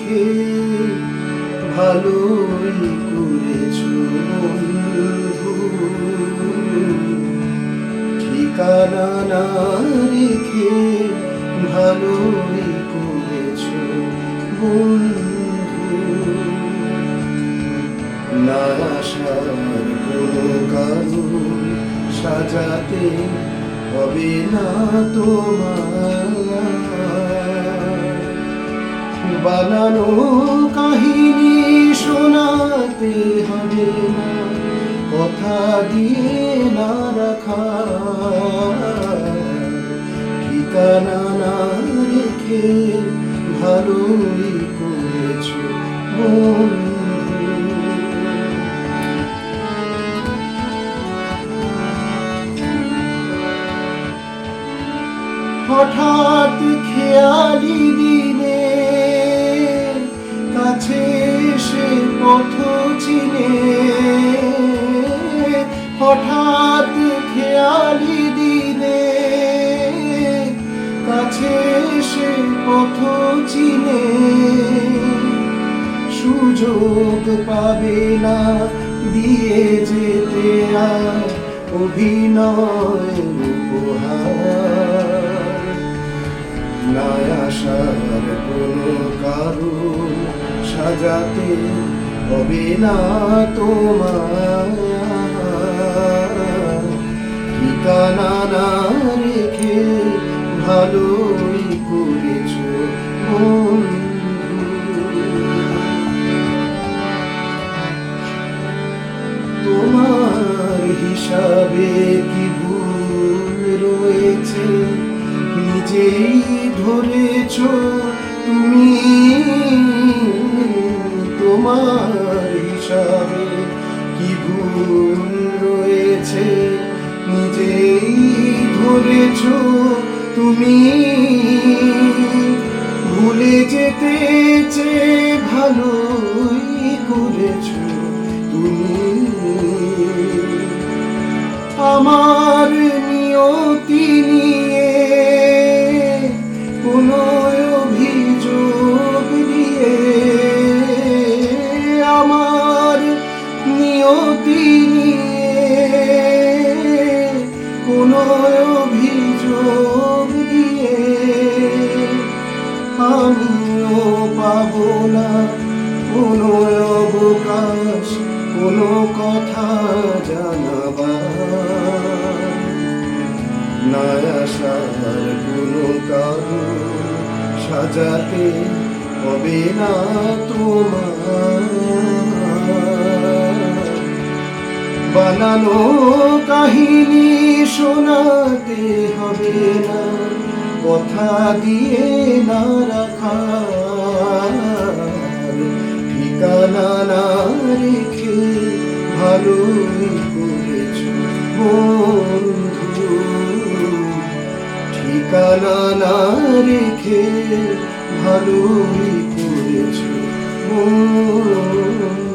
রেখে ভালোই করেছো বন্ধু, ঠিকানা না রেখে ভালোই করেছো বন্ধু। না আসার কোনো কারণ সাজাতে হবে না তোমার, বানানো কাহিনী শোনাতে হবে না, কথা দিয়ে না রাখা, ঠিকানা না রেখে ভালোই করেছো বন্ধু। হঠাৎ খেয়ালি দিনে কাছে এসে পথ চিনে, হঠাৎ খেয়ালি দিনে কাছে এসে পথ চিনে, সুযোগ পাবে না দিয়ে যেতে আর অভিনয় উপহার। না আসার কোনো কারণ সাজাতে হবে না তোমার, ঠিকানা না রেখে ভালোই করেছো বন্ধু। তোমার হিসাবে কি ভুল রয়েছে নিজেই ধরেছ তুমি, তোমার হিসাবে কি ভুল রয়েছে নিজেই ধরেছ তুমি, ভুলে যেতে চেয়ে ভালোই করেছ তুমি। আমার নিয়তি নিয়ে কোনো অভিযোগ দিয়ে, আমার নিয়তি নিয়ে কোনো অভিযোগ দিয়ে আমিও পাবো না কোনো অবকাশ, কোনো কথা জানাবার। না আসার কোনো কারণ সাজাতে হবে না তোমার, বানানো কাহিনী শোনাতে হবে না, কথা দিয়ে না রাখা, ঠিকানা না রেখে ভালোই করেছো বন্ধু, ঠিকানা না রেখে ভালোই করেছো বন্ধু।